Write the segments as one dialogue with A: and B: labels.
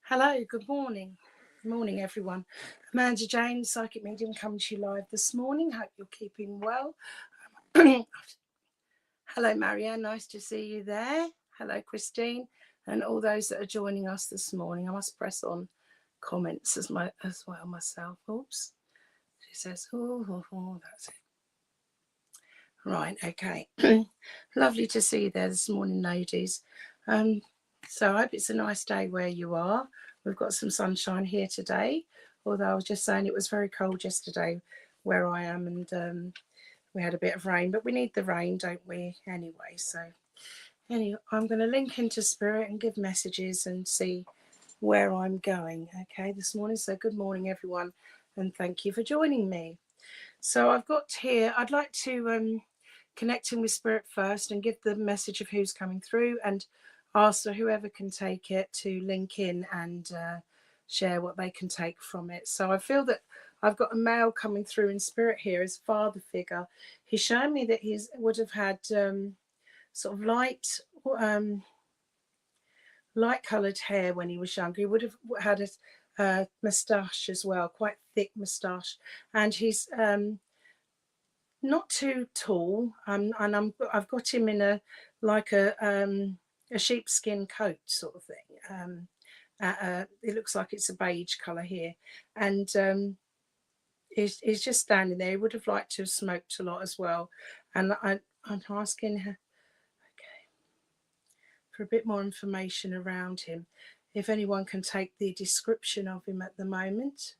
A: Hello, good morning. Good morning, everyone. Amanda James, Psychic Medium, coming to you live this morning. Hope you're keeping well. Hello, Marianne. Nice to see you there. Hello, Christine, and all those that are joining us this morning. I must press on comments as well myself. Oops. She says, oh, that's it. Right, okay. Lovely to see you there this morning, ladies. So I hope it's a nice day where you are. We've got some sunshine here today, although I was just saying it was very cold yesterday where I am, and we had a bit of rain, but we need the rain, don't we, anyway? So anyway, I'm going to link into Spirit and give messages and see where I'm going, okay, this morning. So good morning, everyone, and thank you for joining me. So I've got here, I'd like to connect in with Spirit first and give the message of who's coming through, and ask whoever can take it to link in and share what they can take from it. So I feel that I've got a male coming through in Spirit here, his father figure. He's showing me that he would have had sort of light coloured hair when he was younger. He would have had a moustache as well, quite thick moustache, and he's not too tall, and I've got him in a sheepskin coat sort of thing. It looks like it's a beige colour here, and he's just standing there. He would have liked to have smoked a lot as well, and I'm asking her, okay, for a bit more information around him, if anyone can take the description of him at the moment.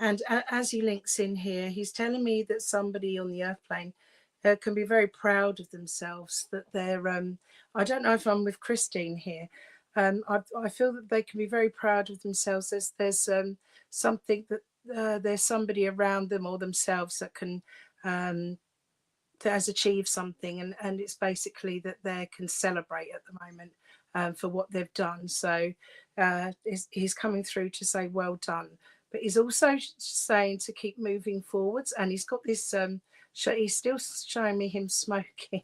A: And as he links in here, he's telling me that somebody on the earth plane can be very proud of themselves, that they're, I don't know if I'm with Christine here. I feel that they can be very proud of themselves. There's something that there's somebody around them or themselves that can, that has achieved something, and it's basically that they can celebrate at the moment for what they've done. So he's coming through to say well done. But he's also saying to keep moving forwards, and he's got this he's still showing me him smoking,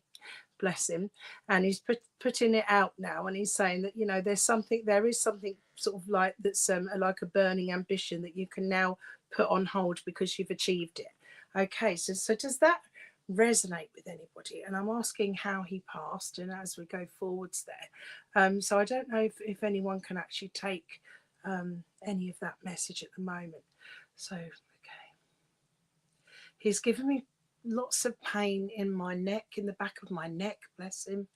A: bless him, and he's putting it out now, and he's saying that, you know, there is something sort of like that's like a burning ambition that you can now put on hold because you've achieved it. Okay, so does that resonate with anybody? And I'm asking how he passed, and as we go forwards there, so I don't know if anyone can actually take any of that message at the moment. So okay, he's given me lots of pain in my neck, in the back of my neck, bless him,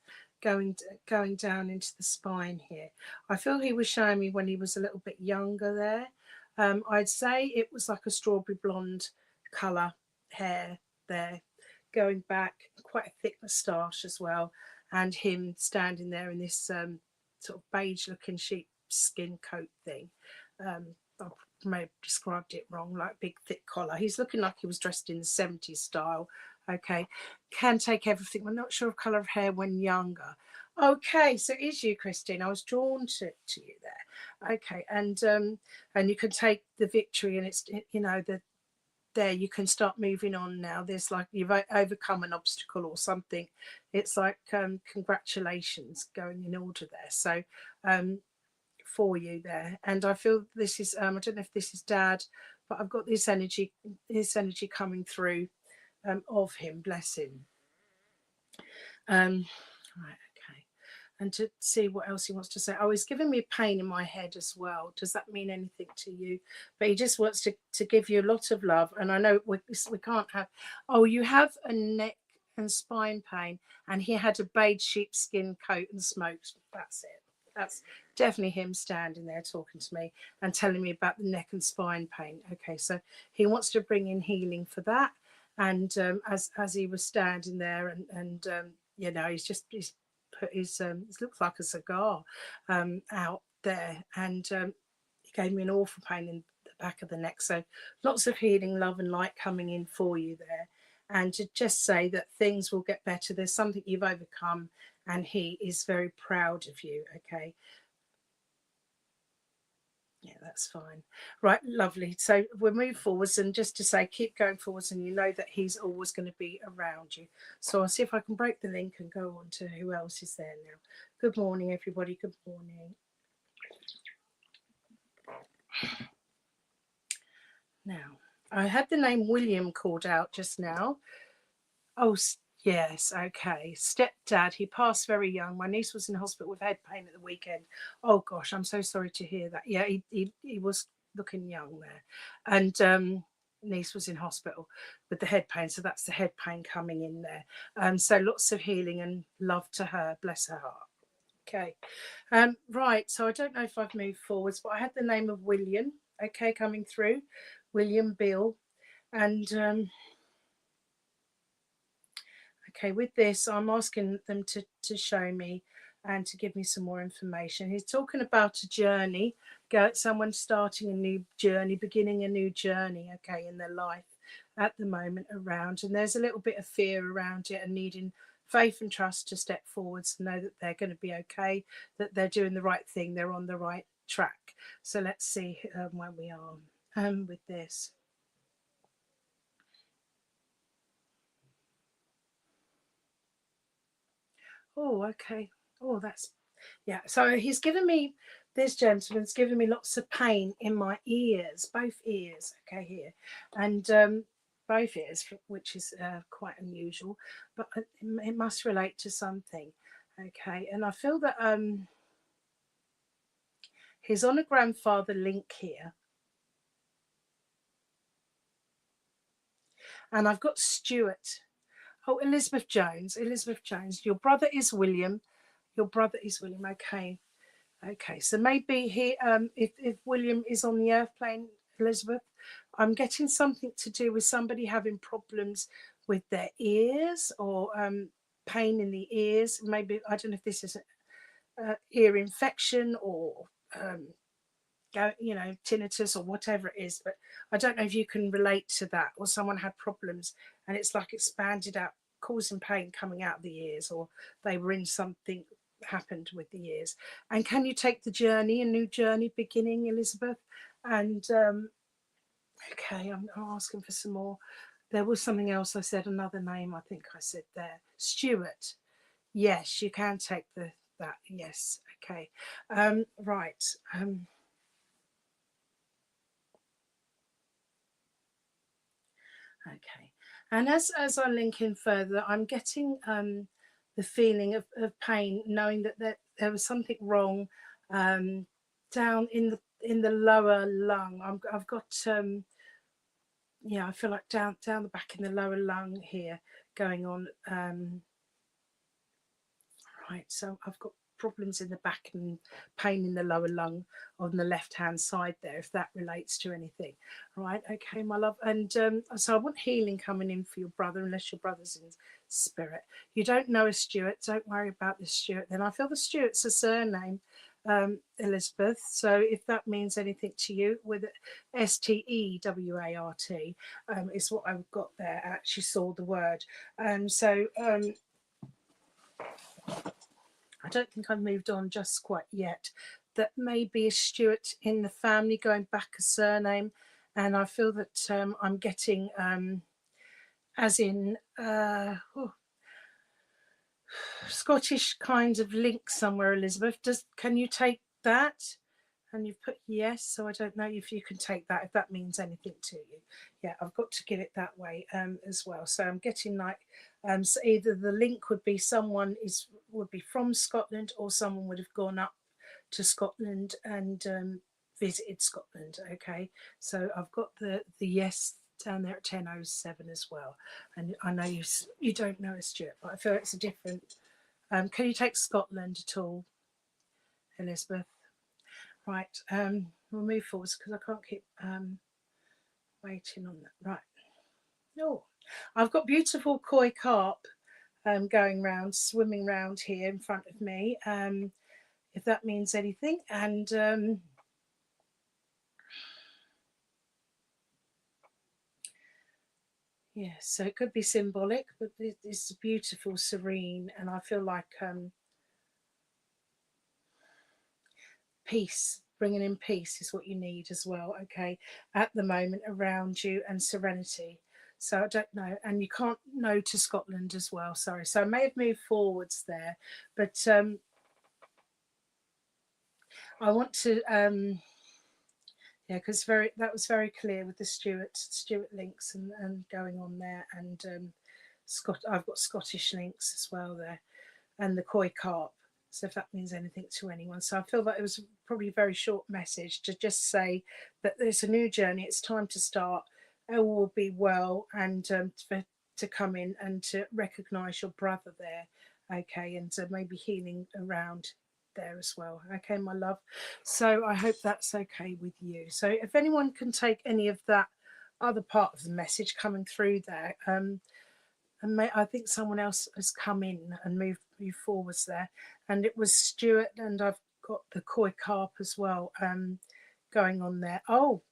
A: going down into the spine here. I feel he was showing me when he was a little bit younger there. I'd say it was like a strawberry blonde colour hair there, going back, quite a thick moustache as well, and him standing there in this sort of beige looking sheepskin coat thing. I may have described it wrong, like big thick collar. He's looking like he was dressed in the 70s style. Okay, can take everything. I'm not sure of colour of hair when younger. Okay, so it is you, Christine. I was drawn to you there. Okay, and you can take the victory, and it's, you know, there you can start moving on now. There's like you've overcome an obstacle or something. It's like congratulations going in order there. So for you there, and I feel this is I don't know if this is Dad, but I've got this energy, his energy coming through of him, bless him. Right, okay, and to see what else he wants to say. Oh, he's giving me pain in my head as well. Does that mean anything to you? But he just wants to give you a lot of love, and I know we can't have. Oh, you have a neck and spine pain, and he had a beige sheepskin coat and smoked. That's it. That's definitely him standing there talking to me and telling me about the neck and spine pain. Okay, so he wants to bring in healing for that. And as he was standing there, and you know, he's put his it looks like a cigar out there, and he gave me an awful pain in the back of the neck. So lots of healing, love, and light coming in for you there. And to just say that things will get better. There's something you've overcome, and he is very proud of you. Okay. Yeah, that's fine. Right, lovely. So we'll move forwards, and just to say, keep going forwards, and you know that he's always going to be around you. So I'll see if I can break the link and go on to who else is there now. Good morning, everybody. Good morning. Now, I had the name William called out just now. Oh, yes, okay. Stepdad, he passed very young. My niece was in hospital with head pain at the weekend. Oh, gosh, I'm so sorry to hear that. Yeah, he was looking young there. And niece was in hospital with the head pain. So that's the head pain coming in there. So lots of healing and love to her. Bless her heart. Okay. Right. So I don't know if I've moved forwards, but I had the name of William, okay, coming through. William Bill. And okay, with this, I'm asking them to show me and to give me some more information. He's talking about a journey, someone starting a new journey, beginning a new journey, okay, in their life at the moment around. And there's a little bit of fear around it and needing faith and trust to step forwards and know that they're going to be okay, that they're doing the right thing, they're on the right track. So let's see where we are with this. Oh, okay. Oh, that's, yeah. So he's given me, this gentleman's given me lots of pain in my ears, both ears, okay, here. And both ears, which is quite unusual, but it must relate to something, okay. And I feel that he's on a grandfather link here. And I've got Stuart. Oh, Elizabeth Jones. Elizabeth Jones. Your brother is William. Your brother is William. Okay. Okay, so maybe he, if William is on the earth plane, Elizabeth, I'm getting something to do with somebody having problems with their ears or pain in the ears. Maybe, I don't know if this is ear infection or tinnitus or whatever it is, but I don't know if you can relate to that, or someone had problems and it's like expanded out, causing pain coming out of the ears, or they were in something happened with the ears. And can you take the journey, a new journey beginning, Elizabeth? And okay, I'm asking for some more. There was something else I said, another name I think I said there. Stuart. Yes, you can take that. Yes. Okay. Right. Okay. And as I link in further, I'm getting the feeling of pain, knowing that there was something wrong down in the lower lung. I've got yeah, I feel like down the back in the lower lung here going on. Right, so I've got problems in the back and pain in the lower lung on the left hand side there, if that relates to anything. Right, okay, my love. And so I want healing coming in for your brother, unless your brother's in spirit. You don't know a Stuart, don't worry about the Stuart then. I feel the Stuart's a surname, Elizabeth, so if that means anything to you, with Stewart, is what I've got there. I actually saw the word. So I don't think I've moved on just quite yet. That may be a Stuart in the family, going back a surname. And I feel that I'm getting, as in Scottish kinds of link somewhere, Elizabeth. Can you take that? And you've put yes, so I don't know if you can take that, if that means anything to you. Yeah, I've got to give it that way as well. So I'm getting like, so either the link would be someone would be from Scotland, or someone would have gone up to Scotland and visited Scotland. Okay, so I've got the yes down there at 10:07 as well. And I know you don't know a Stuart, but I feel it's a different. Can you take Scotland at all, Elizabeth? Right, we'll move forwards because I can't keep waiting on that. Right. Oh, I've got beautiful koi carp going round, swimming round here in front of me, if that means anything. And yeah, so it could be symbolic, but it's beautiful, serene, and I feel like peace, bringing in peace is what you need as well, okay, at the moment around you, and serenity. So I don't know, and you can't know to Scotland as well, sorry. So I may have moved forwards there, but I want to Yeah, because that was very clear with the Stuart links and going on there, and I've got Scottish links as well there, and the koi carp. So if that means anything to anyone, so I feel that it was probably a very short message to just say that there's a new journey. It's time to start. All will be well, and to come in and to recognise your brother there, okay, and maybe healing around there as well, okay, my love. So I hope that's okay with you. So if anyone can take any of that other part of the message coming through there, and I think someone else has come in and moved forwards there, and it was Stuart, and I've got the koi carp as well, going on there. Oh,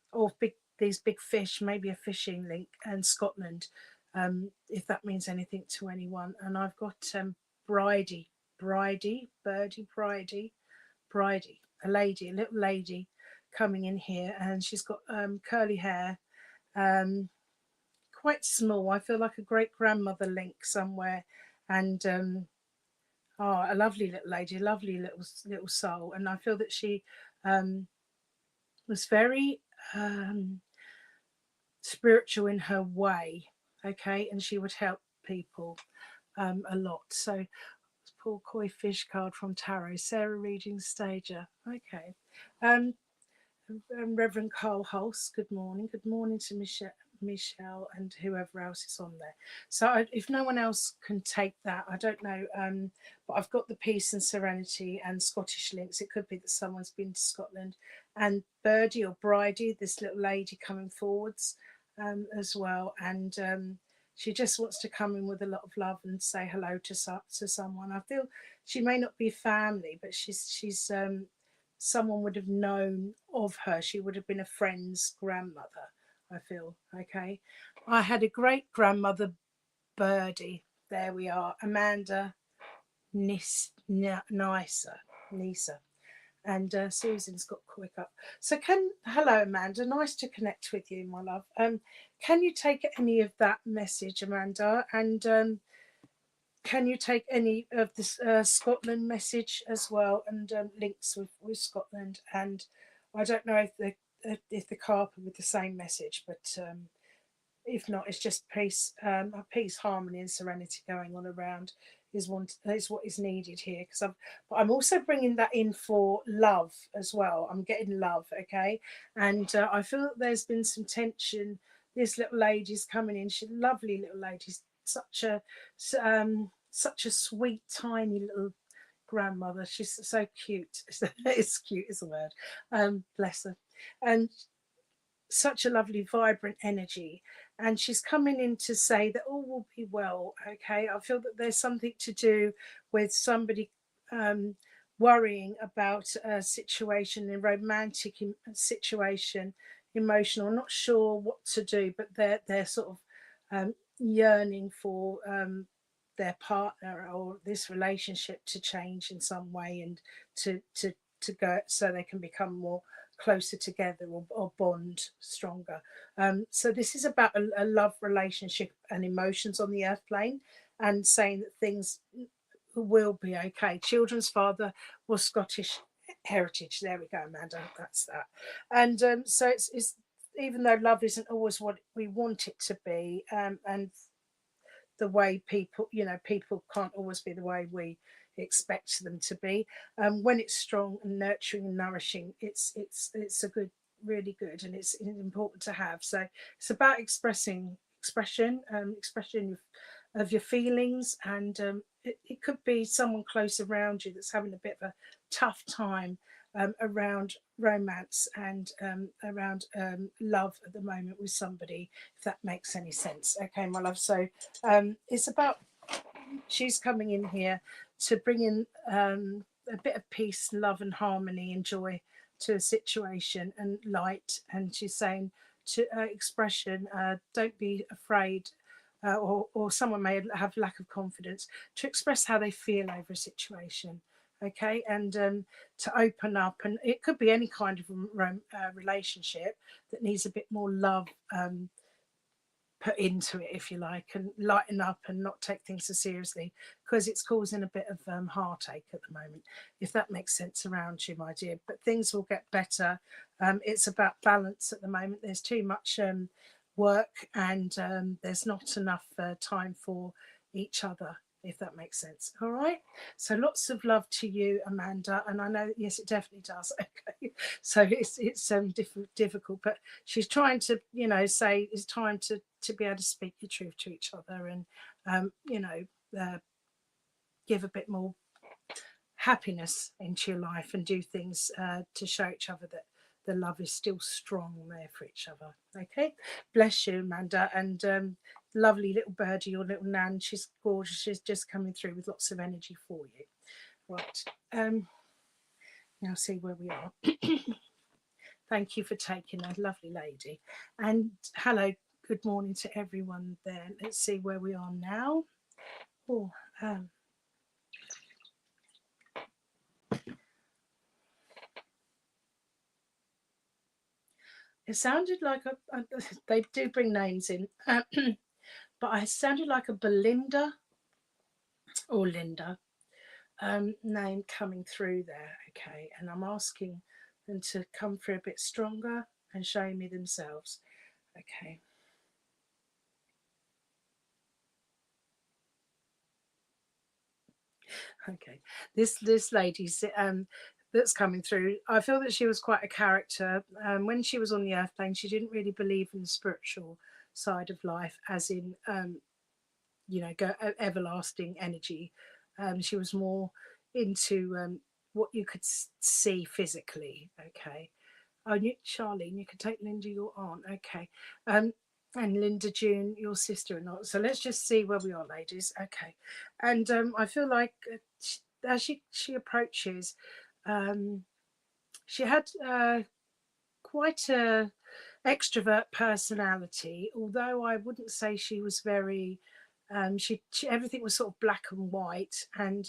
A: these big fish, maybe a fishing link, and Scotland, if that means anything to anyone. And I've got Bridie, Bridie, a lady, a little lady coming in here, and she's got curly hair, um, quite small. I feel like a great grandmother link somewhere, and a lovely little lady, lovely little soul. And I feel that she was very spiritual in her way, okay, and she would help people a lot. So Paul Koi Fish card from Tarot, Sarah reading stager, okay. Reverend Carl Hulse, good morning. Good morning to Michelle and whoever else is on there. So if no one else can take that, I don't know, but I've got the peace and serenity and Scottish links. It could be that someone's been to Scotland, and Birdie or Bridie, this little lady coming forwards as well, and she just wants to come in with a lot of love and say hello to someone. I feel she may not be family, but she's someone would have known of her. She would have been a friend's grandmother, I feel, okay. I had a great grandmother, Birdie. There we are, Amanda Nisa. And Susan's got quick up. So hello Amanda, nice to connect with you, my love. Can you take any of that message, Amanda? And can you take any of this Scotland message as well, and links with Scotland? And I don't know if the carp are with the same message, but if not, it's just peace, peace, harmony, and serenity going on around is what is needed here. But I'm also bringing that in for love as well. I'm getting love, okay, and I feel that there's been some tension. This little lady's coming in. She's a lovely little lady, such a sweet, tiny little grandmother. She's so cute. It's cute is the word. Bless her. And such a lovely, vibrant energy. And she's coming in to say that all will be well. Okay. I feel that there's something to do with somebody worrying about a situation, a romantic situation, emotional, not sure what to do, but they're sort of yearning for their partner or this relationship to change in some way, and to go so they can become more closer together, or bond stronger. So this is about a love relationship and emotions on the earth plane, and saying that things will be okay. Children's father was Scottish heritage. There we go, Amanda. That's that. And so it's even though love isn't always what we want it to be, and the way people can't always be the way we expect them to be. When it's strong and nurturing and nourishing, it's a good, really good, and it's important to have. So it's about expression of your feelings, and it could be someone close around you that's having a bit of a tough time around romance and around love at the moment with somebody, if that makes any sense. Okay, my love. So it's about, she's coming in here to bring in a bit of peace, love, and harmony and joy to a situation, and light. And she's saying to expression, don't be afraid. Or someone may have lack of confidence to express how they feel over a situation, okay, and to open up. And it could be any kind of relationship that needs a bit more love put into it, if you like, and lighten up and not take things so seriously, because it's causing a bit of heartache at the moment, if that makes sense around you, my dear. But things will get better. It's about balance at the moment. There's too much work, and there's not enough time for each other, if that makes sense. All right, so lots of love to you, Amanda. And I know, yes, it definitely does. Okay, so it's difficult, but she's trying to, you know, say it's time to be able to speak the truth to each other, and you know, give a bit more happiness into your life, and do things to show each other that the love is still strong there for each other. Okay, bless you, Amanda. And lovely little birdie, your little Nan, she's gorgeous. She's just coming through with lots of energy for you. Right, now see where we are. Thank you for taking a lovely lady. And hello, good morning to everyone there. Let's see where we are now. Oh, it sounded like they do bring names in, but I sounded like a Belinda or Linda name coming through there. Okay, and I'm asking them to come through a bit stronger and show me themselves. Okay. Okay, this lady's that's coming through, I feel that she was quite a character. When she was on the earth plane, she didn't really believe in the spiritual side of life, as in you know, everlasting energy. She was more into what you could see physically. Okay. Oh, Charlene, you can take Linda, your aunt. Okay. And Linda June, your sister-in-law. So let's just see where we are, ladies. Okay. And I feel like as she approaches, she had quite a extrovert personality, although I wouldn't say she was very she everything was sort of black and white, and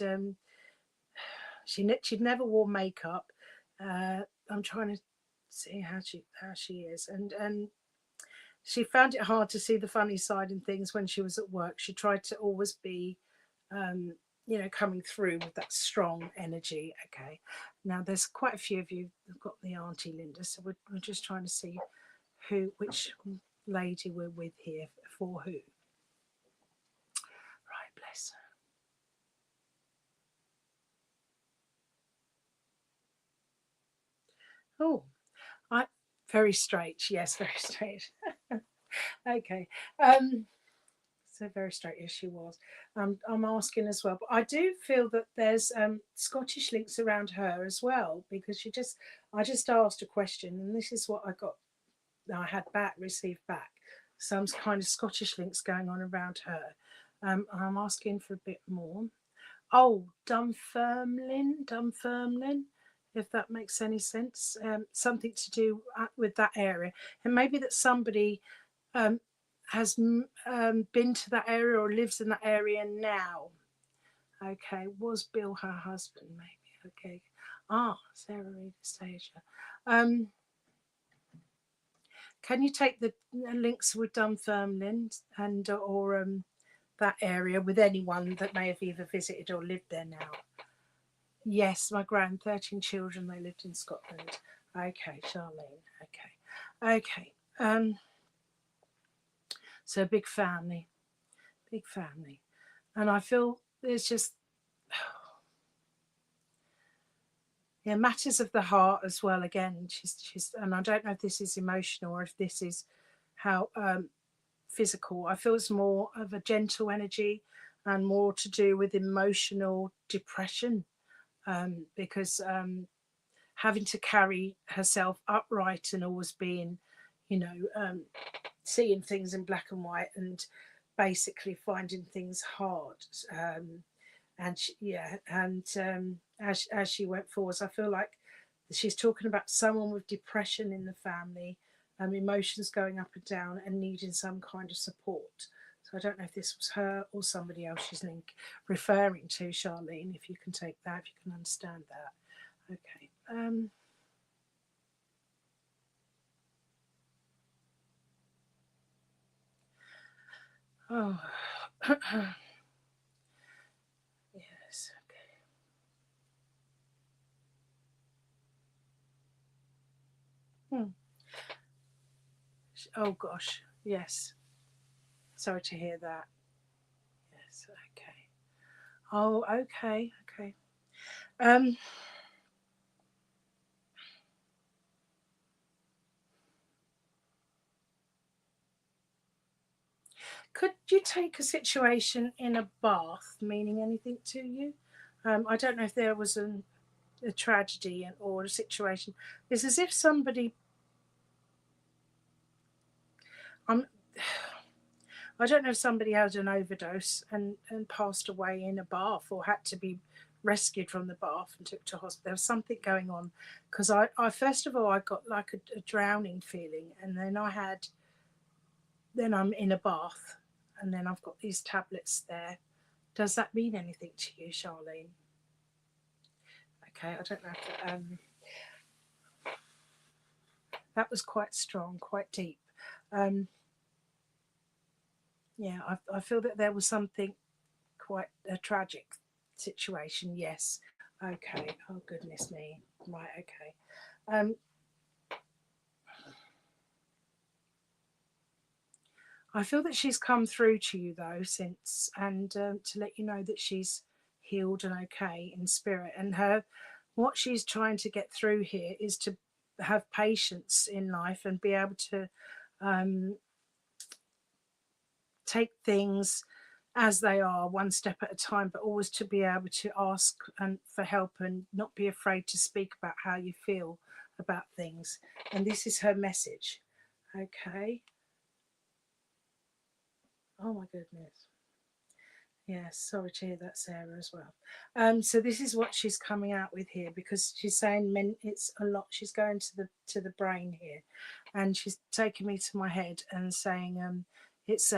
A: she'd never wore makeup. I'm trying to see how she is, and she found it hard to see the funny side in things when she was at work. She tried to always be you know, coming through with that strong energy. Okay, now there's quite a few of you who've got the Auntie Linda, so we're just trying to see which lady we're with here for who. Right, bless her. Oh, very straight. Yes, very straight. Okay. So very straight as she was. I'm asking as well, but I do feel that there's Scottish links around her as well, because I just asked a question, and this is what I had received back. Some kind of Scottish links going on around her. I'm asking for a bit more. Oh, Dunfermline, if that makes any sense. Something to do with that area, and maybe that somebody has been to that area or lives in that area now. Okay, was Bill her husband? Maybe. Okay. Sarah Reed Stasia. Can you take the links with Dunfermline and or that area with anyone that may have either visited or lived there now? Yes, my 13 children, they lived in Scotland. Okay, Charlene. Okay. Okay. So big family. And I feel there's just yeah, matters of the heart as well. Again, she's and I don't know if this is emotional or if this is how physical. I feel it's more of a gentle energy and more to do with emotional depression, because having to carry herself upright and always being, you know, seeing things in black and white and basically finding things hard. And as she went forwards, I feel like she's talking about someone with depression in the family, emotions going up and down, and needing some kind of support. So I don't know if this was her or somebody else she's referring to, Charlene. If you can take that, if you can understand that, okay. Oh, yes. Okay. Oh gosh. Yes. Sorry to hear that. Yes. Okay. Oh, okay. Okay. Um, could you take a situation in a bath meaning anything to you? I don't know if there was a tragedy or a situation. It's as if somebody. I'm. I don't know if somebody had an overdose and passed away in a bath or had to be rescued from the bath and took to hospital. There was something going on because I first of all I got like a drowning feeling, and then I'm in a bath, and then I've got these tablets there. Does that mean anything to you, Charlene? Okay, I don't know. That was quite strong, quite deep. Um, yeah, I feel that there was something quite a tragic situation. Yes. Okay. Oh goodness me. Right. Okay. Um, I feel that she's come through to you though since, and to let you know that she's healed and okay in spirit, and what she's trying to get through here is to have patience in life and be able to um, take things as they are, one step at a time, but always to be able to ask and for help and not be afraid to speak about how you feel about things. And this is her message. Okay. Oh my goodness. Yes, sorry to hear that, Sarah, as well. So this is what she's coming out with here, because she's saying it's a lot. She's going to the brain here, and she's taking me to my head and saying it's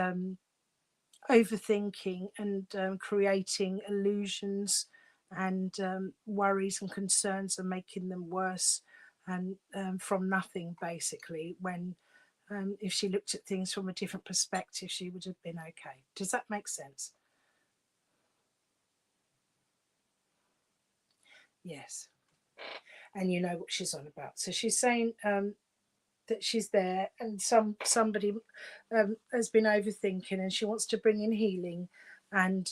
A: overthinking and creating illusions and worries and concerns and making them worse, and from nothing basically, when if she looked at things from a different perspective she would have been okay. Does that make sense? Yes. And you know what she's on about. So she's saying that she's there, and somebody has been overthinking, and she wants to bring in healing and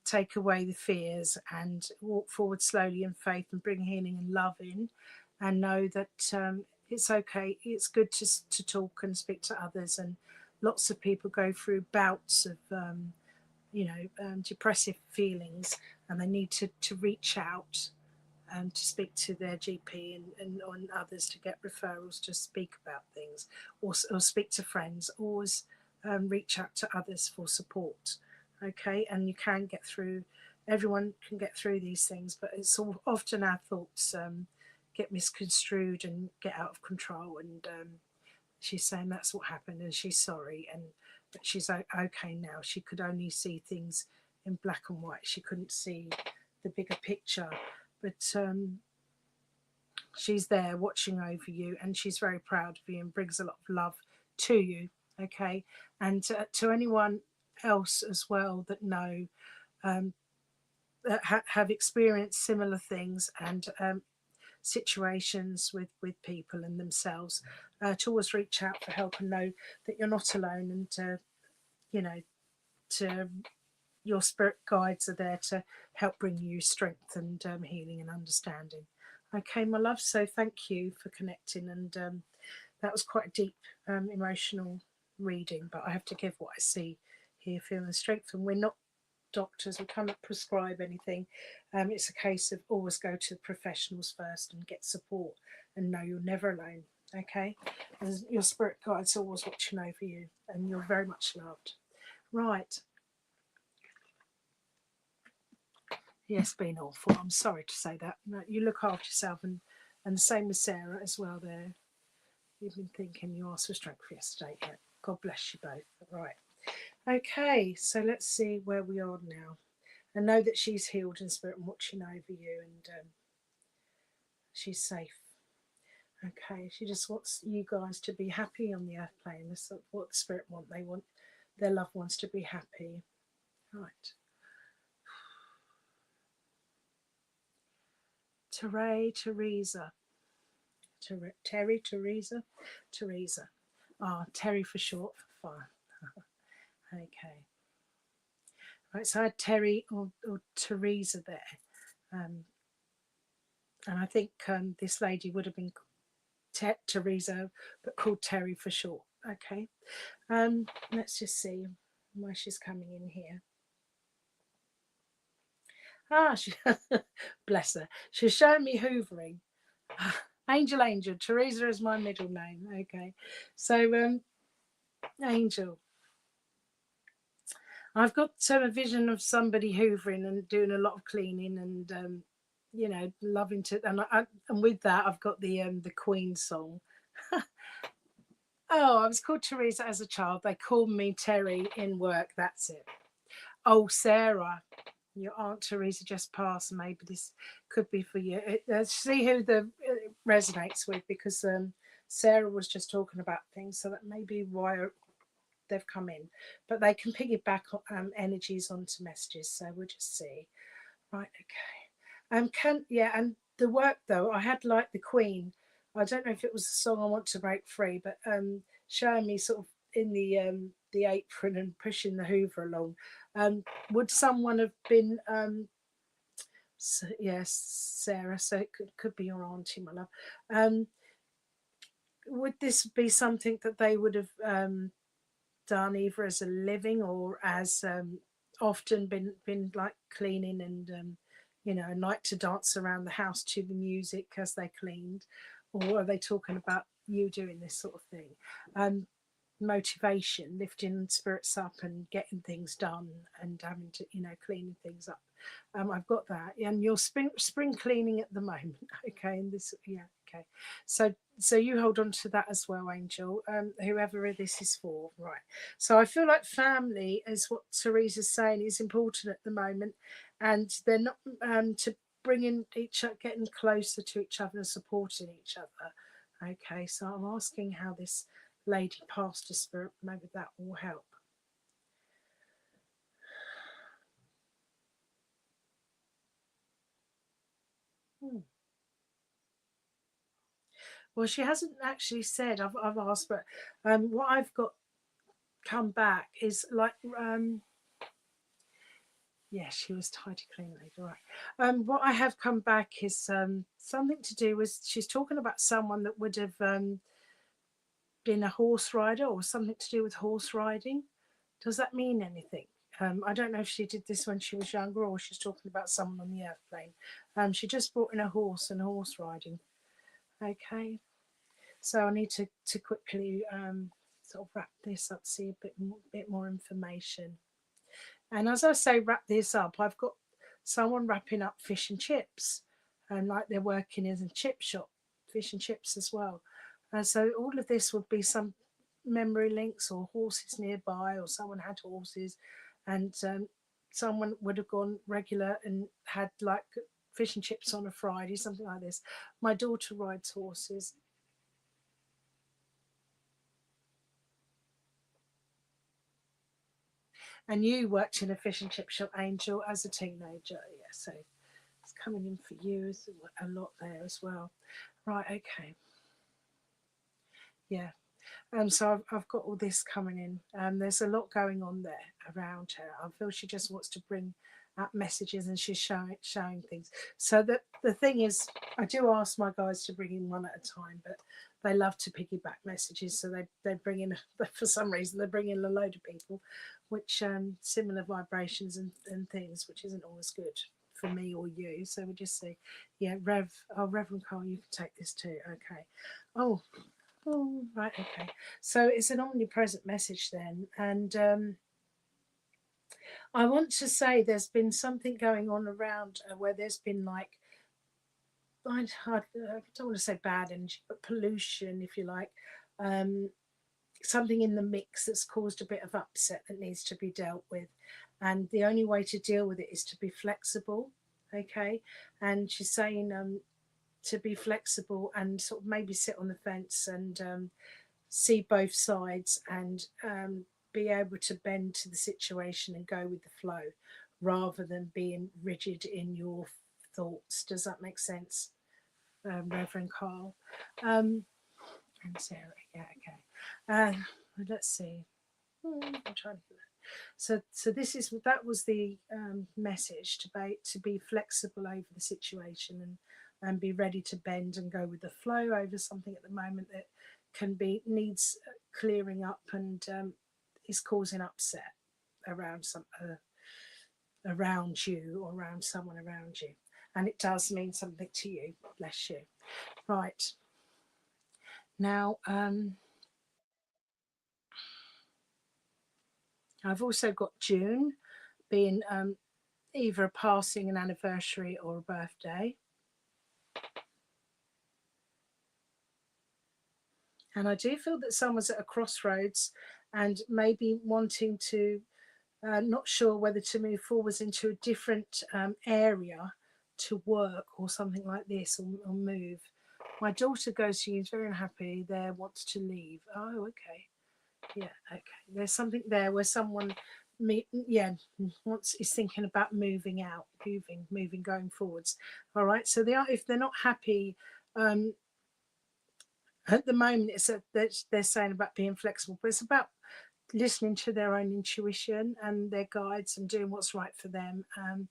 A: take away the fears and walk forward slowly in faith and bring healing and love in, and know that it's okay. It's good to talk and speak to others, and lots of people go through bouts of depressive feelings, and they need to reach out to speak to their GP and on others to get referrals to speak about things, or speak to friends. Always reach out to others for support. Okay, and you can get through. Everyone can get through these things, but it's often our thoughts get misconstrued and get out of control. And she's saying that's what happened, and she's sorry, and but she's okay now. She could only see things in black and white. She couldn't see the bigger picture, but she's there watching over you, and she's very proud of you and brings a lot of love to you. Okay, and to anyone else as well that know um, that have experienced similar things and situations with people and themselves, to always reach out for help and know that you're not alone, and you know to your spirit guides are there to help bring you strength and healing and understanding. Okay, my love. So thank you for connecting, and that was quite a deep, emotional reading. But I have to give what I see here, feeling strength. And we're not doctors; we cannot prescribe anything. It's a case of always go to the professionals first and get support, and know you're never alone. Okay, and your spirit guides are always watching over you, and you're very much loved. Right. Yes, been awful. I'm sorry to say that. No, you look after yourself, and the same with Sarah as well. There, you've been thinking you asked for strength yesterday. Yeah. God bless you both. Right. Okay, so let's see where we are now. And know that she's healed in spirit and watching over you, and she's safe. Okay, she just wants you guys to be happy on the earth plane. That's what the spirit want. They want their loved ones to be happy. Right. Teresa. Terry, Teresa. Ah, Terry for short for fun. Okay. Right, so I had Terry or Teresa there. And I think this lady would have been Teresa, but called Terry for short. Okay. Let's just see why she's coming in here. Ah, bless her. She's showing me hoovering. Angel, Teresa is my middle name. Okay, so Angel, I've got a vision of somebody hoovering and doing a lot of cleaning and loving to. And with that, I've got the Queen song. Oh, I was called Teresa as a child. They called me Terry in work. That's it. Oh, Sarah, your Aunt Teresa just passed. Maybe this could be for you. See who it resonates with, because Sarah was just talking about things, so that may be why they've come in. But they can piggyback energies onto messages, so we'll just see. Right, okay. And the work though, I had like the Queen. I don't know if it was the song I Want to Break Free, but showing me sort of in the apron and pushing the Hoover along. Would someone have been yes, Sarah, so it could be your auntie, my love. Would this be something that they would have done either as a living or as often been like cleaning and a night to dance around the house to the music as they cleaned? Or are they talking about you doing this sort of thing? Motivation, lifting spirits up and getting things done and having to, cleaning things up. I've got that. And you're spring cleaning at the moment. Okay. And this, yeah. Okay. So you hold on to that as well, Angel, whoever this is for. Right. So I feel like family, is what Teresa's saying, is important at the moment. And they're not to bringing getting closer to each other and supporting each other. Okay. So I'm asking how this lady pastor spirit, maybe that will help. Well, she hasn't actually said. I've asked, but what I've got come back is like yeah, she was tidy clean lady, right. What I have come back is something to do with, she's talking about someone that would have been a horse rider or something to do with horse riding. Does that mean anything? I don't know if she did this when she was younger or she's talking about someone on the airplane. She just brought in a horse and horse riding. Okay, so I need to quickly sort of wrap this up, see a bit more information. And as I say, wrap this up, I've got someone wrapping up fish and chips, and like they're working in a chip shop, fish and chips as well. So all of this would be some memory links or horses nearby, or someone had horses, and someone would have gone regular and had like fish and chips on a Friday, something like this. My daughter rides horses. And you worked in a fish and chip shop, Angel, as a teenager. Yeah, so it's coming in for you a lot there as well. Right, okay. Yeah. So I've got all this coming in. There's a lot going on there around her. I feel she just wants to bring up messages and she's showing things. So the thing is, I do ask my guys to bring in one at a time, but they love to piggyback messages. So they bring in, for some reason, they bring in a load of people, which similar vibrations and things, which isn't always good for me or you. So we just say, yeah, Reverend Carl, you can take this too. Okay. Oh, right, okay. So it's an omnipresent message then. And I want to say there's been something going on around where there's been like, I don't want to say bad energy, but pollution, if you like. Something in the mix that's caused a bit of upset that needs to be dealt with. And the only way to deal with it is to be flexible. Okay. And she's saying to be flexible and sort of maybe sit on the fence and see both sides and be able to bend to the situation and go with the flow rather than being rigid in your thoughts. Does that make sense, Reverend Carl? And Sarah, yeah, okay. Let's see. I'm trying to. So that was the message to be flexible over the situation and be ready to bend and go with the flow over something at the moment that needs clearing up and is causing upset around around you or around someone around you, and it does mean something to you. Bless you. Right now, I've also got June being either a passing, an anniversary, or a birthday. And I do feel that someone's at a crossroads and maybe wanting to, not sure whether to move forwards into a different area to work or something like this, or move. My daughter goes to uni, very unhappy there, wants to leave. Oh, okay. Yeah, okay. There's something there where someone, is thinking about moving out, moving, going forwards. All right. So if they're not happy, at the moment, they're saying about being flexible, but it's about listening to their own intuition and their guides and doing what's right for them, and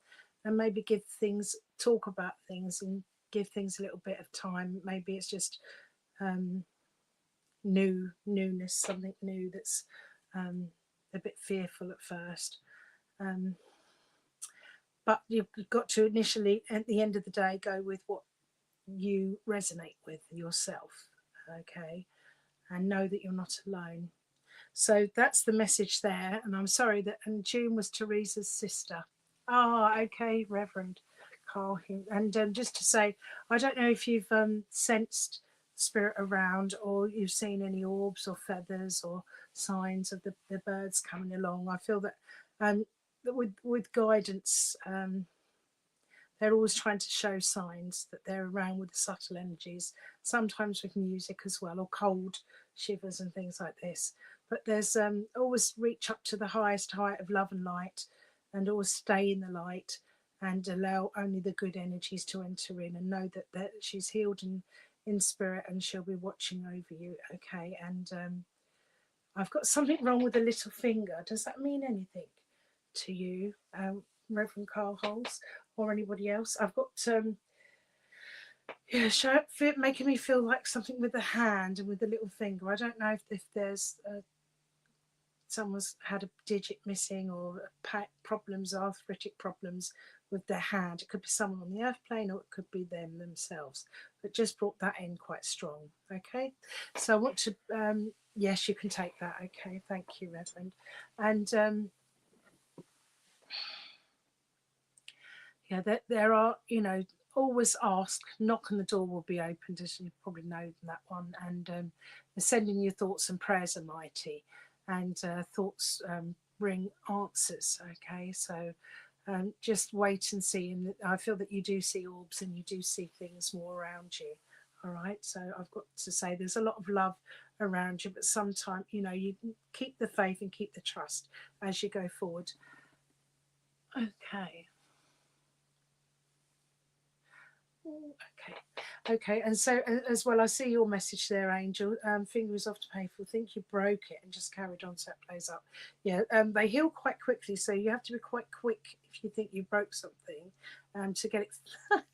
A: maybe talk about things and give things a little bit of time. Maybe it's just newness, something new that's a bit fearful at first. But you've got to initially, at the end of the day, go with what you resonate with yourself, okay? And know that you're not alone. So that's the message there. And I'm sorry that, and June was Teresa's sister. Oh, okay, Reverend Carl. And just to say, I don't know if you've sensed spirit around, or you've seen any orbs or feathers or signs of the birds coming along. I feel that that with guidance, they're always trying to show signs that they're around with the subtle energies, sometimes with music as well, or cold shivers and things like this. But there's always reach up to the highest height of love and light, and always stay in the light and allow only the good energies to enter in, and know that she's healed in spirit and she'll be watching over you, okay? And I've got something wrong with the little finger. Does that mean anything to you, Reverend Carl Holmes, or anybody else? I've got making me feel like something with the hand and with the little finger. I don't know if there's someone's had a digit missing, or problems, arthritic problems with their hand. It could be someone on the earth plane, or it could be them themselves, but just brought that in quite strong. Okay, so I want to yes, you can take that. Okay, thank you, Reverend. And yeah, there are, always ask, knock and the door will be opened, as you probably know that one. And sending your thoughts and prayers are mighty, and thoughts bring answers. Okay, so just wait and see. And I feel that you do see orbs and you do see things more around you. All right, so I've got to say there's a lot of love around you, but sometimes, you keep the faith and keep the trust as you go forward. Okay. Okay, and so as well, I see your message there, Angel. Fingers off to painful. Think you broke it and just carried on, so it plays up. Yeah, they heal quite quickly, so you have to be quite quick if you think you broke something, to get it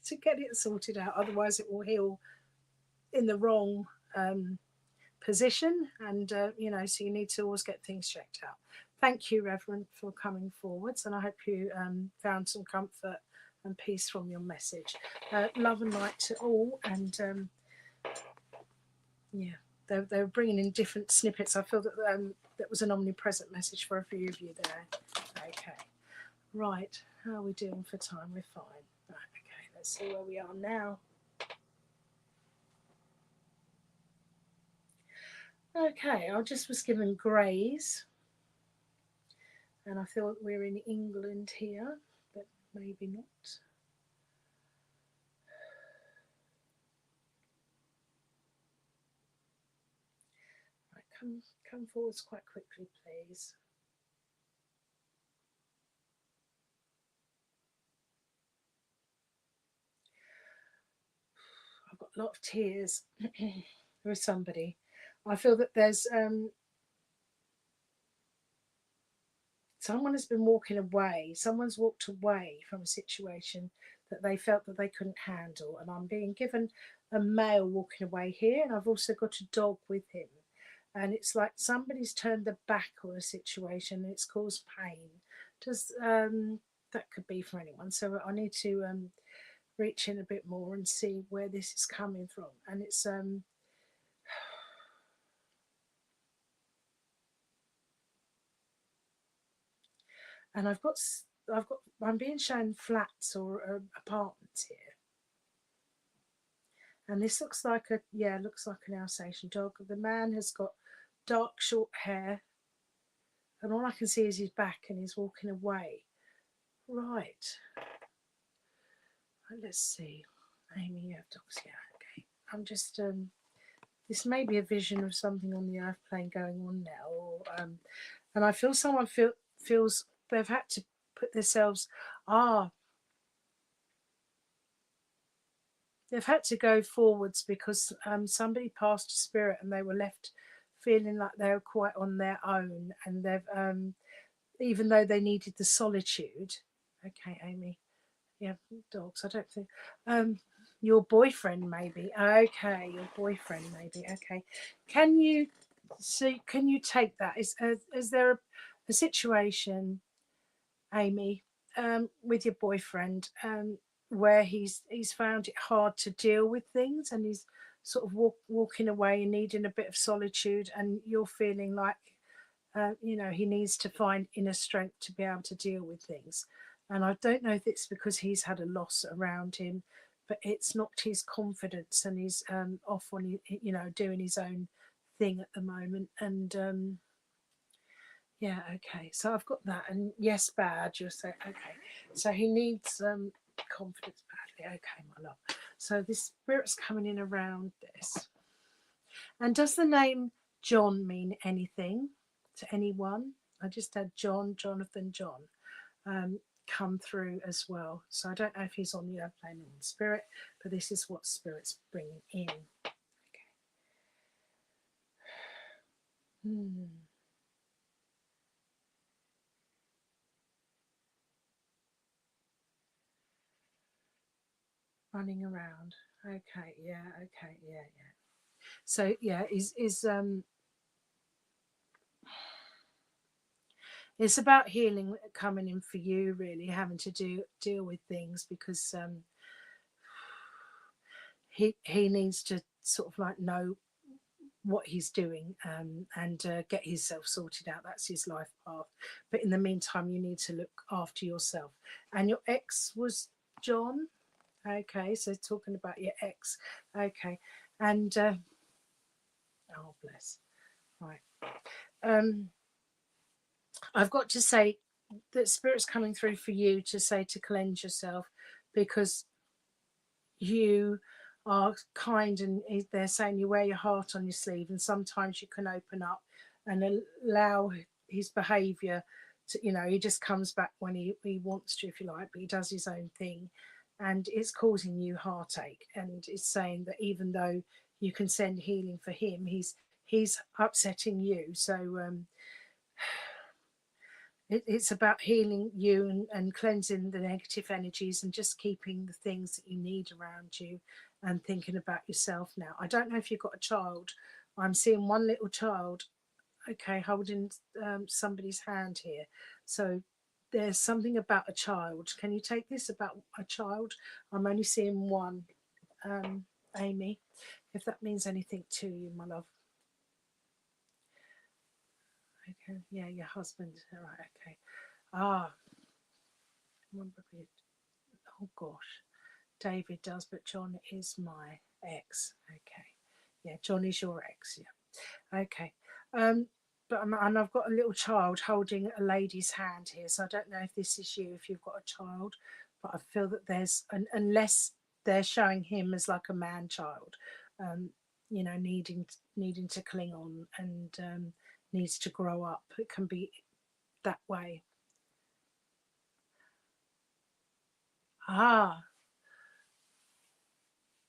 A: to get it sorted out. Otherwise, it will heal in the wrong position, and so you need to always get things checked out. Thank you, Reverend, for coming forwards, and I hope you found some comfort and peace from your message. Love and light to all. And yeah, they were bringing in different snippets. I feel that that was an omnipresent message for a few of you there. Okay, right, how are we doing for time? We're fine. Right, okay, let's see where we are now. Okay, I just was given greys, and I feel that we're in England here, but maybe not. Right, come forwards quite quickly, please. I've got a lot of tears with somebody. I feel that there's someone has been walking away. Someone's walked away from a situation that they felt that they couldn't handle, and I'm being given a male walking away here, and I've also got a dog with him, and it's like somebody's turned their back on a situation and it's caused pain. Does that could be for anyone? So I need to reach in a bit more and see where this is coming from, and it's and I'm being shown flats or apartments here, and this looks like looks like an Alsatian dog. The man has got dark short hair, and all I can see is his back, and he's walking away. Right. Let's see. Amy, you have dogs. Yeah. Okay. I'm just this may be a vision of something on the earth plane going on now, or and I feel someone feels they've had to put themselves they've had to go forwards because somebody passed a spirit and they were left feeling like they were quite on their own, and they've even though they needed the solitude. Okay, Amy. Yeah, dogs. I don't think your boyfriend maybe. Okay, your boyfriend maybe. Okay, can you can you take that? Is there a situation, Amy, with your boyfriend, where he's found it hard to deal with things, and he's sort of walking away and needing a bit of solitude, and you're feeling like he needs to find inner strength to be able to deal with things. And I don't know if it's because he's had a loss around him, but it's knocked his confidence, and he's off on doing his own thing at the moment. And yeah, okay. So I've got that, and yes, bad. You'll say okay. So he needs confidence badly. Okay, my love. So this spirit's coming in around this. And does the name John mean anything to anyone? I just had Jonathan, John come through as well. So I don't know if he's on the airplane or in spirit, but this is what spirit's bringing in. Okay. Running around. Okay, yeah, okay, yeah. So yeah, it's about healing coming in for you, really having to deal with things, because he needs to sort of like know what he's doing, and get himself sorted out. That's his life path. But in the meantime, you need to look after yourself. And your ex was John. Okay, so talking about your ex. Okay, and oh bless. Right. I've got to say that spirit's coming through for you to say to cleanse yourself, because you are kind, and they're saying you wear your heart on your sleeve, and sometimes you can open up and allow his behavior to, he just comes back when he wants to, if you like, but he does his own thing, and it's causing you heartache. And it's saying that even though you can send healing for him, he's upsetting you. So it's about healing you, and cleansing the negative energies, and just keeping the things that you need around you, and thinking about yourself now. I don't know if you've got a child. I'm seeing one little child, okay, holding somebody's hand here. So there's something about a child. Can you take this about a child? I'm only seeing one, Amy, if that means anything to you, my love. Okay, yeah, your husband. All right, okay. Oh gosh, David does, but John is my ex. Okay, yeah, John is your ex. Yeah, okay. And I've got a little child holding a lady's hand here, so I don't know if this is you, if you've got a child, but I feel that unless they're showing him as like a man child, you know, needing to cling on and needs to grow up. It can be that way. Ah,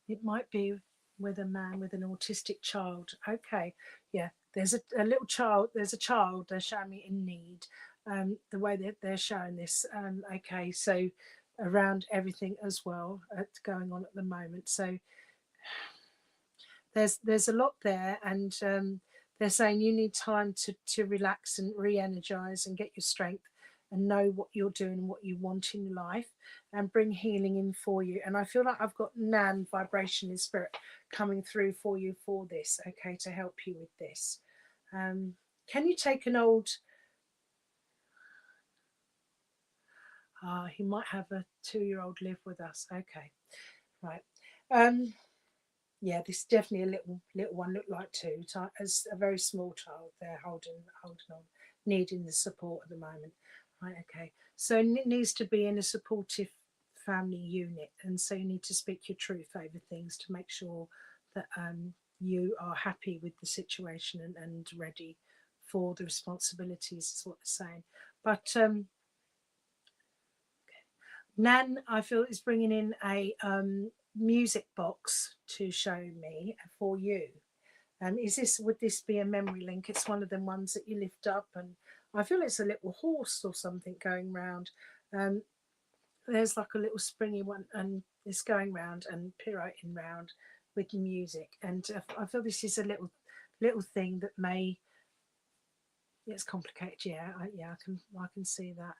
A: it might be with a man with an autistic child. Okay, yeah. There's a little child. There's a child. They're showing me in need. The way that they're showing this. Okay, so around everything as well going on at the moment. So there's a lot there, and they're saying you need time to relax and re-energize and get your strength and know what you're doing and what you want in life and bring healing in for you. And I feel like I've got Nan vibration in spirit coming through for you for this, okay, to help you with this. Can you take an old he might have a 2-year-old live with us. Okay, right. Yeah, this is definitely a little one, looked like two, as a very small child there holding on, needing the support at the moment. Right, okay. So it needs to be in a supportive family unit, and so you need to speak your truth over things to make sure that you are happy with the situation and ready for the responsibilities, is what they're saying. But Nan, I feel, is bringing in a music box to show me for you. Would this be a memory link? It's one of them ones that you lift up, and I feel it's a little horse or something going round. There's like a little springy one, and it's going round and pirouetting round with music. And I feel this is a little thing that may. It's complicated, yeah. I can see that.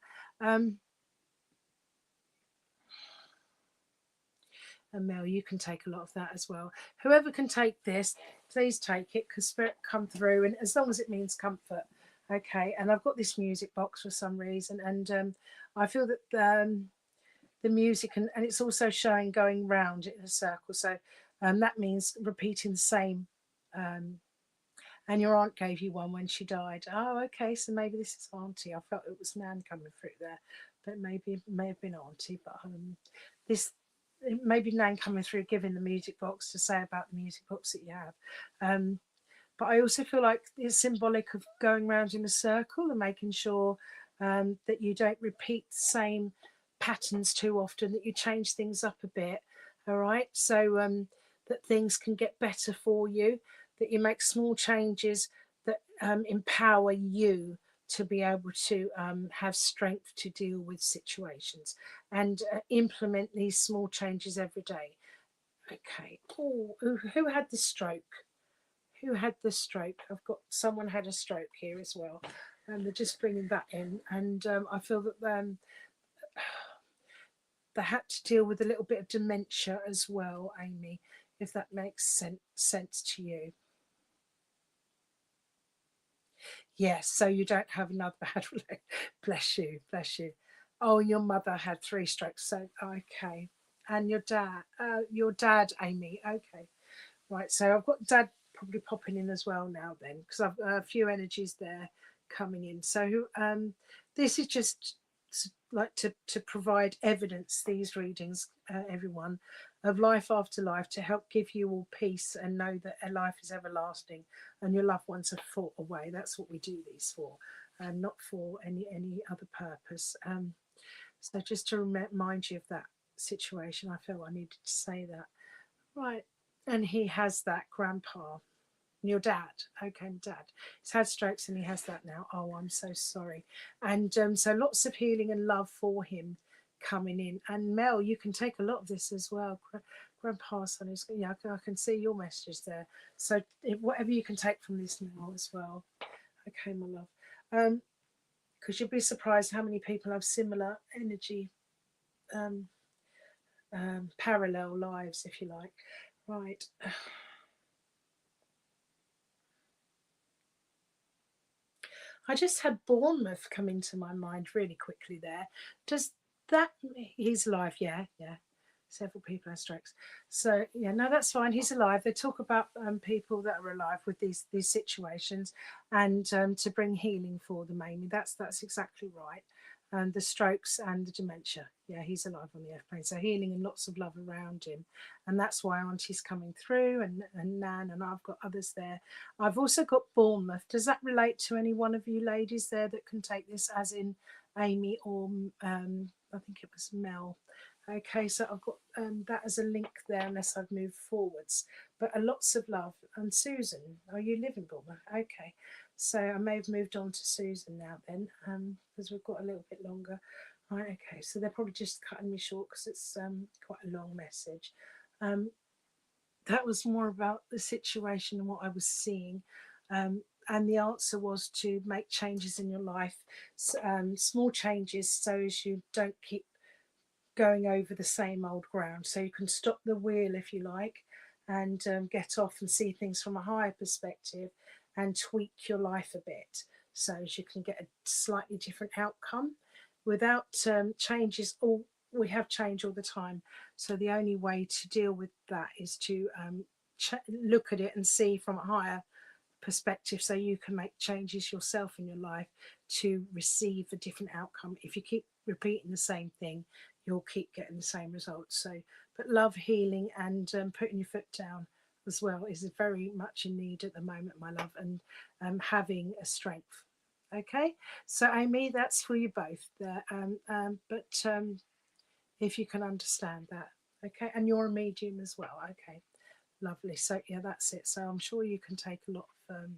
A: And Mel, you can take a lot of that as well. Whoever can take this, please take it, because spirit come through, and as long as it means comfort. Okay, and I've got this music box for some reason, and I feel that the music, and it's also showing going round in a circle, so that means repeating the same. And your aunt gave you one when she died. Oh, okay, so maybe this is auntie. I felt it was Nan coming through there, but maybe it may have been auntie. But this maybe Nan coming through, giving the music box to say about the music box that you have. But I also feel like it's symbolic of going around in a circle and making sure that you don't repeat the same patterns too often, that you change things up a bit. All right, so that things can get better for you, that you make small changes that empower you to be able to have strength to deal with situations and implement these small changes every day. Okay. Oh, who had the stroke? Who had the stroke? I've got someone had a stroke here as well, and they're just bringing that in. And I feel that they had to deal with a little bit of dementia as well, Amy, if that makes sense to you. Yes, so you don't have another bad relationship. Bless you, bless you. Oh, your mother had 3 strokes, so okay. And your dad, Amy, okay. Right, so I've got Dad probably popping in as well now then, because I've a few energies there coming in. So this is just like to provide evidence, these readings, everyone, of life after life, to help give you all peace and know that a life is everlasting and your loved ones are fought away. That's what we do these for, and not for any other purpose. So just to remind you of that situation, I felt I needed to say that. Right. And he has that, grandpa. Your dad. Okay, dad. He's had strokes and he has that now. Oh, I'm so sorry. And so lots of healing and love for him coming in. And Mel, you can take a lot of this as well. Grandpa's son is, yeah, I can see your messages there. So whatever you can take from this now as well. Okay, my love. Because you'll be surprised how many people have similar energy, parallel lives, if you like. Right. I just had Bournemouth come into my mind really quickly there. Does that, he's alive? Yeah, yeah. Several people have strokes. So yeah, no, that's fine. He's alive. They talk about people that are alive with these situations, and to bring healing for them, Amy. That's exactly right. and the strokes and the dementia. Yeah, he's alive on the earth plane. So healing and lots of love around him. And that's why Auntie's coming through, and Nan, and I've got others there. I've also got Bournemouth. Does that relate to any one of you ladies there that can take this, as in Amy or I think it was Mel? Okay, so I've got that as a link there, unless I've moved forwards. But lots of love. And Susan, oh, you live in Bournemouth? Okay, so I may have moved on to Susan now then, because we've got a little bit longer. Right, okay, so they're probably just cutting me short because it's quite a long message. That was more about the situation and what I was seeing. And the answer was to make changes in your life, small changes, so as you don't keep going over the same old ground. So you can stop the wheel, if you like, and get off and see things from a higher perspective and tweak your life a bit so as you can get a slightly different outcome without changes. We have change all the time. So the only way to deal with that is to look at it and see from a higher perspective, so you can make changes yourself in your life to receive a different outcome. If you keep repeating the same thing, you'll keep getting the same results. So, but love, healing, and putting your foot down as well is very much in need at the moment, my love, and having a strength. Okay, so Amy, that's for you both there. But if you can understand that, okay, and you're a medium as well. Okay, lovely. So yeah, that's it. So I'm sure you can take a lot of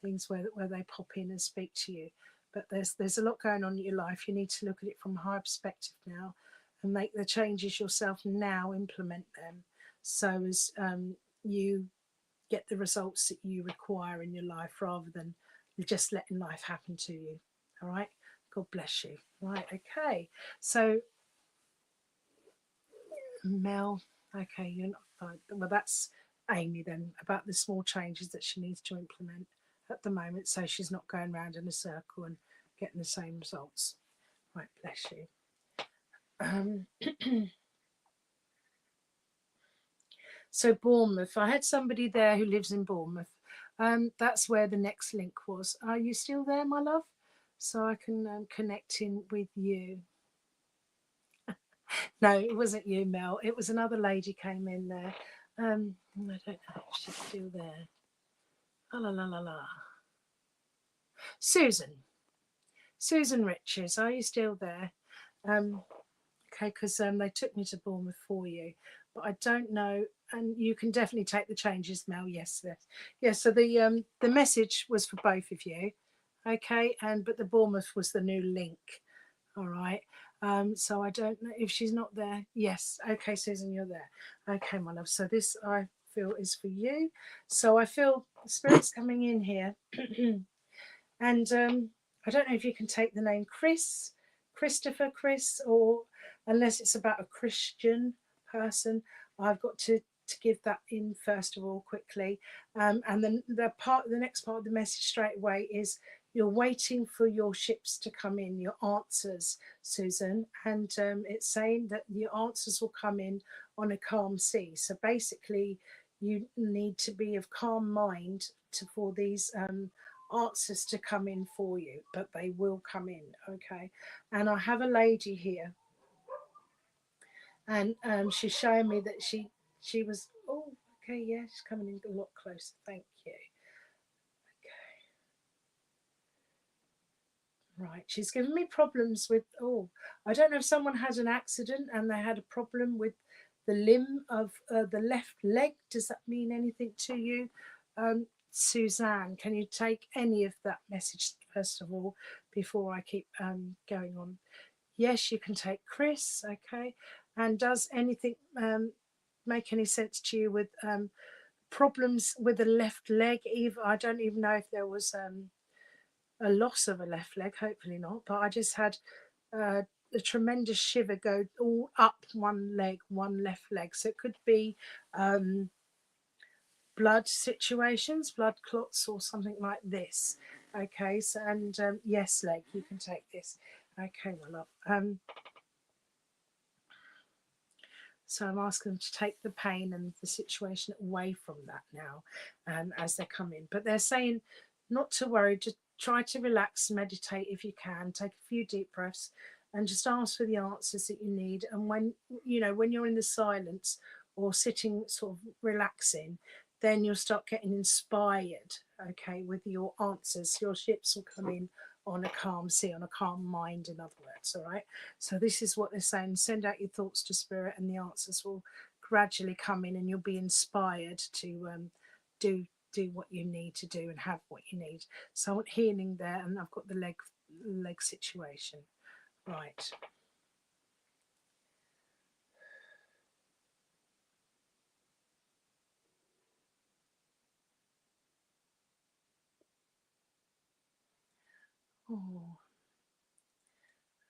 A: things where they pop in and speak to you. But there's a lot going on in your life. You need to look at it from a higher perspective now, and make the changes yourself now. Implement them so as you get the results that you require in your life, rather than just letting life happen to you. All right. God bless you. Right. Okay. So Mel. Okay, you're not fine. Well, that's Amy then, about the small changes that she needs to implement at the moment, so she's not going round in a circle and getting the same results. Right, bless you. So Bournemouth, I had somebody there who lives in Bournemouth. That's where the next link was. Are you still there, my love? So I can connect in with you. No, it wasn't you, Mel. It was another lady came in there. I don't know if she's still there. La la la la la. Susan Riches, are you still there? Okay, because they took me to Bournemouth for you, but I don't know. And you can definitely take the changes, Mel. Yes, yes, yes. So the message was for both of you, okay. But the Bournemouth was the new link. All right. So I don't know if she's not there. Yes. Okay, Susan, you're there. Okay, my love. So this I feel is for you. So I feel spirits coming in here. And I don't know if you can take the name Christopher, Chris, or unless it's about a Christian person. I've got to give that in first of all quickly. And then the next part of the message straight away is you're waiting for your ships to come in, your answers, Susan. And it's saying that your answers will come in on a calm sea. So basically, you need to be of calm mind for these answers to come in for you, but they will come in, okay. And I have a lady here, and she's showing me that she was, oh, okay, yeah, she's coming in a lot closer, thank you. Okay, right, she's given me problems with, oh, I don't know if someone had an accident and they had a problem with the limb of the left leg. Does that mean anything to you? Suzanne, can you take any of that message first of all before I keep going on? Yes, you can take Chris, okay. And does anything make any sense to you with problems with the left leg? Even I don't even know if there was a loss of a left leg, hopefully not, but I just had a tremendous shiver go all up one leg, one left leg. So it could be blood situations, blood clots, or something like this. Okay, so and yes, leg, you can take this. Okay, well, so I'm asking them to take the pain and the situation away from that now, as they come in. But they're saying not to worry, try to relax, meditate if you can, take a few deep breaths, and just ask for the answers that you need. And when when you're in the silence or sitting sort of relaxing, then you'll start getting inspired, okay, with your answers. Your ships will come in on a calm sea, on a calm mind, in other words. All right, so this is what they're saying: send out your thoughts to spirit and the answers will gradually come in, and you'll be inspired to do what you need to do and have what you need. So I want healing there, and I've got the leg situation. Right. Oh,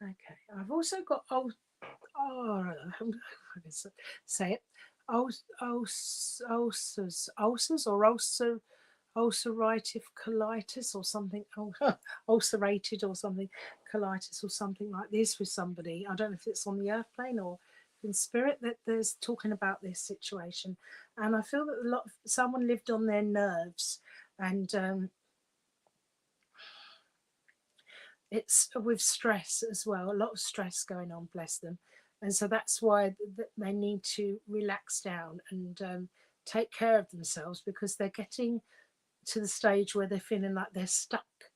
A: okay. I've also got I can say it. Ulcers or ulcerative colitis or something. Oh, ulcerated or something, colitis or something like this with somebody. I don't know if it's on the earth plane or in spirit that there's talking about this situation, and I feel that someone lived on their nerves, and it's with stress as well, a lot of stress going on, bless them. And so that's why they need to relax down and take care of themselves, because they're getting to the stage where they're feeling like they're stuck,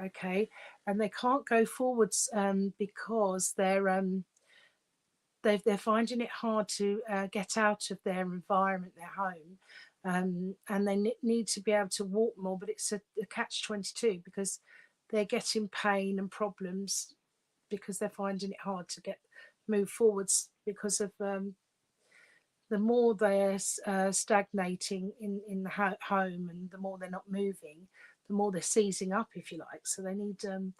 A: okay, and they can't go forwards because they're finding it hard to get out of their environment, their home, and they need to be able to walk more, but it's a catch-22, because they're getting pain and problems because they're finding it hard to move forwards, because of the more they're stagnating in the home, and the more they're not moving, the more they're seizing up, if you like. So they need to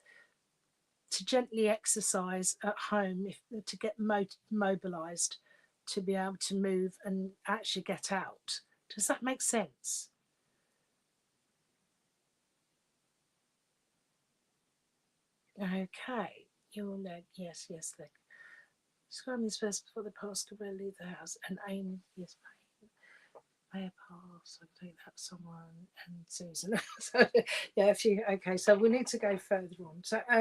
A: gently exercise at home to get mobilized, to be able to move and actually get out. Does that make sense? Okay, your leg, yes, leg. Describe this person before they pass away, leave the house, and aim, yes, may pass. I think that's someone and Susan. So, yeah, if you okay, so we need to go further on. So I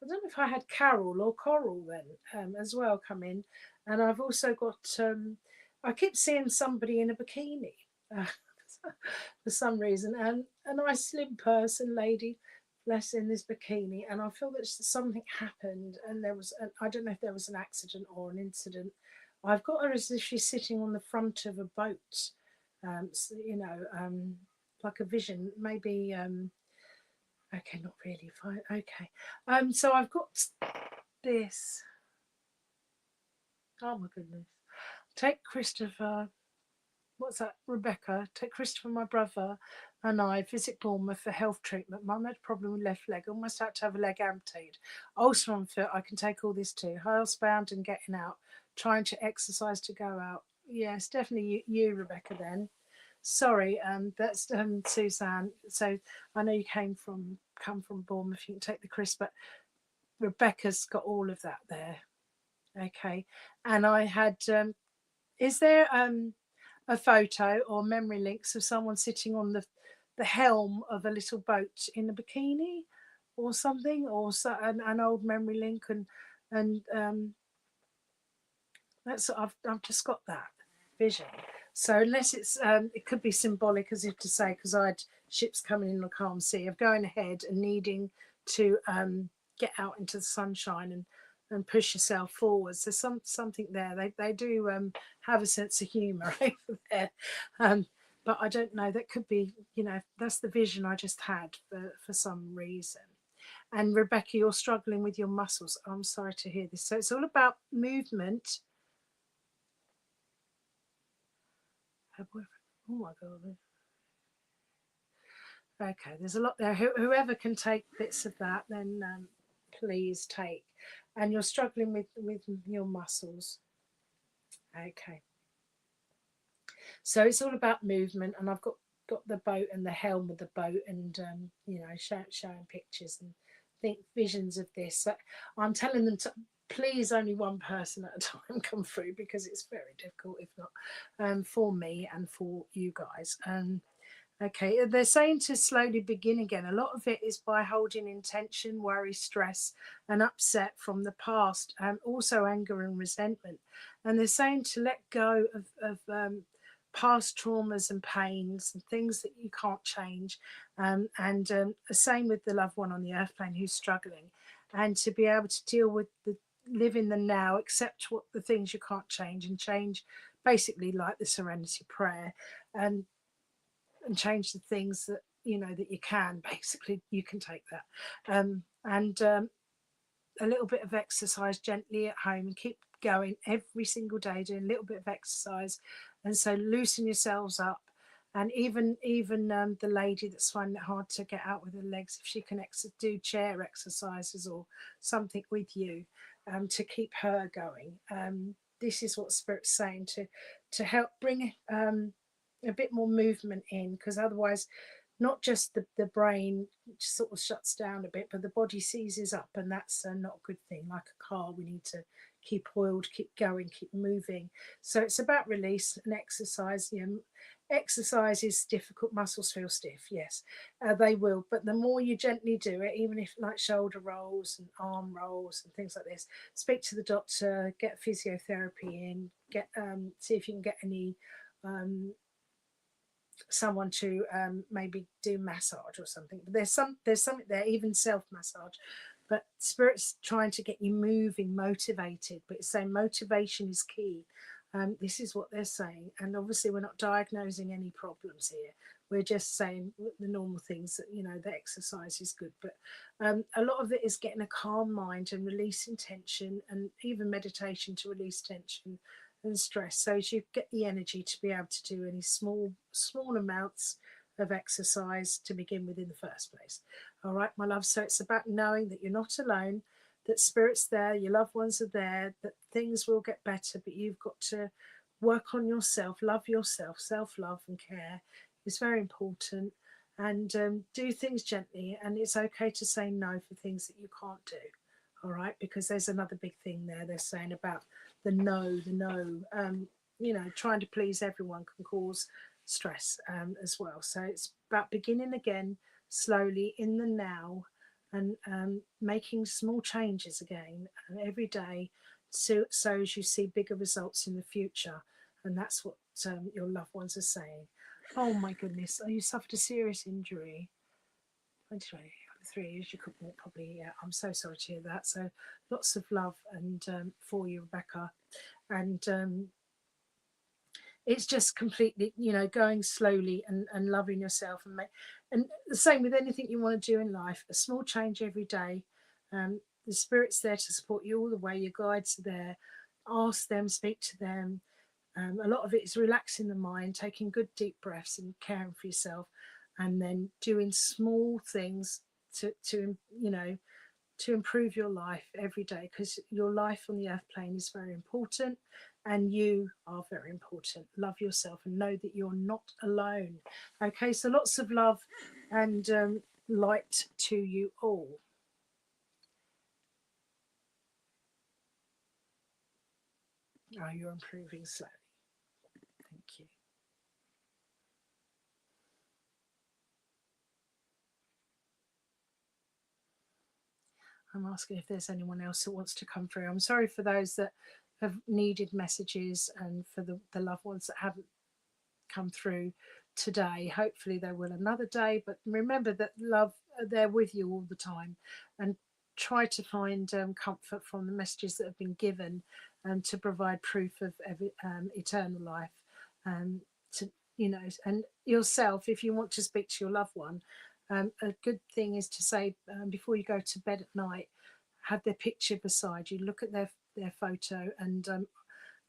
A: don't know if I had Carol or Coral then as well come in, and I've also got. I keep seeing somebody in a bikini uh, for some reason, and a nice slim person, lady, bless in this bikini, and I feel that something happened, and there was. I don't know if there was an accident or an incident. I've got her as if she's sitting on the front of a boat, so, like a vision, maybe. Okay, not really. Fine. Okay. So I've got this. Oh my goodness. Take Christopher. What's that? Rebecca. Take Christopher, my brother, and I visit Bournemouth for health treatment. Mum had a problem with left leg. Almost had to have a leg amputated. Also on foot. I can take all this too. Housebound and getting out. Trying to exercise to go out. Yes, definitely you Rebecca. Then. Sorry, that's Suzanne. So I know you come from Bournemouth. You can take the Chris, but Rebecca's got all of that there. Okay, and I had. Is there a photo or memory links of someone sitting on the helm of a little boat in a bikini, or something, or an old memory link, and that's I've just got that vision. So unless it could be symbolic, as if to say, because I had ships coming in a calm sea, of going ahead and needing to get out into the sunshine and push yourself forwards. There's something there. They do have a sense of humour over there. But I don't know. That could be, that's the vision I just had for some reason. And Rebecca, you're struggling with your muscles. I'm sorry to hear this. So it's all about movement. Oh my God. Okay, there's a lot there. Whoever can take bits of that, then please take. And you're struggling with your muscles. Okay. So it's all about movement, and I've got the boat and the helm of the boat, and showing pictures and think visions of this. So I'm telling them to please only one person at a time come through, because it's very difficult, if not for me and for you guys. Okay, they're saying to slowly begin again. A lot of it is by holding intention, worry, stress, and upset from the past, also anger and resentment. And they're saying to let go of past traumas and pains and things that you can't change. And the same with the loved one on the earth plane who's struggling, and to be able to deal with the live in the now, accept what the things you can't change, and change basically like the serenity prayer. And change the things that you know that you can. Basically you can take that, and a little bit of exercise gently at home, and keep going every single day doing a little bit of exercise. And so loosen yourselves up. And even the lady that's finding it hard to get out with her legs, if she can do chair exercises or something with you, to keep her going. This is what Spirit's saying, to help bring a bit more movement in, because otherwise not just the brain sort of shuts down a bit, but the body seizes up, and that's not a good thing. Like a car, we need to keep oiled, keep going, keep moving. So it's about release and exercise. Exercise is difficult. Muscles feel stiff, yes, they will, but the more you gently do it, even if like shoulder rolls and arm rolls and things like this, speak to the doctor, get physiotherapy in, get see if you can get any someone to maybe do massage or something. But there's something there, even self massage. But Spirit's trying to get you moving, motivated. But it's saying motivation is key. This is what they're saying, and obviously we're not diagnosing any problems here. We're just saying the normal things that the exercise is good, but a lot of it is getting a calm mind and releasing tension, and even meditation to release tension and stress, so as you get the energy to be able to do any small amounts of exercise to begin with in the first place. All right, my love. So it's about knowing that you're not alone, that Spirit's there, your loved ones are there, that things will get better, but you've got to work on yourself, love yourself. Self-love and care is very important, and do things gently. And it's okay to say no for things that you can't do. All right, because there's another big thing there. They're saying about the no. Trying to please everyone can cause stress as well. So it's about beginning again slowly in the now, and making small changes again every day, so as you see bigger results in the future. And that's what your loved ones are saying. Oh my goodness, you suffered a serious injury. 3 years you could walk probably. Yeah, I'm so sorry to hear that. So lots of love and for you, Rebecca. And it's just completely going slowly and loving yourself, and the same with anything you want to do in life. A small change every day. The Spirit's there to support you all the way. Your guides are there. Ask them, speak to them. A lot of it is relaxing the mind, taking good deep breaths and caring for yourself, and then doing small things to improve your life every day, because your life on the earth plane is very important, and you are very important. Love yourself and know that you're not alone. Okay, so lots of love and light to you all. Oh, you're improving slowly. Thank you. I'm asking if there's anyone else who wants to come through. I'm sorry for those that have needed messages, and for the loved ones that haven't come through today. Hopefully they will another day, but remember that love are there with you all the time, and try to find comfort from the messages that have been given, to provide proof of eternal life, to and yourself. If you want to speak to your loved one, a good thing is to say, before you go to bed at night, have their picture beside you, look at their photo, and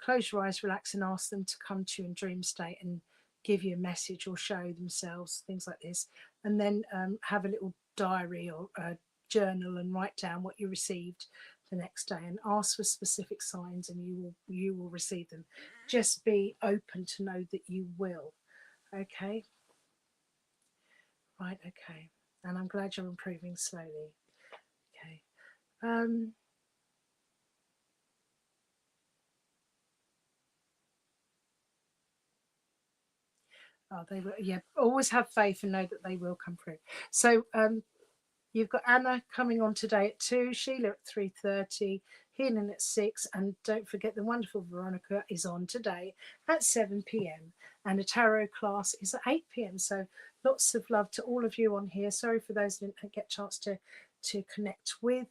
A: close your eyes, relax, and ask them to come to you in dream state and give you a message or show themselves, things like this. And then have a little diary or a journal and write down what you received the next day, and ask for specific signs, and you will receive them. Just be open to know that you will. Okay. Right. Okay. And I'm glad you're improving slowly. Um, oh, they will. Yeah, always have faith and know that they will come through. So you've got Anna coming on today at 2, Sheila at 3:30, Healing at 6, and don't forget the wonderful Veronica is on today at 7 p.m. and a tarot class is at 8 p.m. So lots of love to all of you on here. Sorry for those who didn't get a chance to connect with,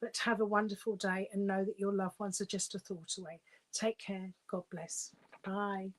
A: but have a wonderful day and know that your loved ones are just a thought away. Take care. God bless. Bye.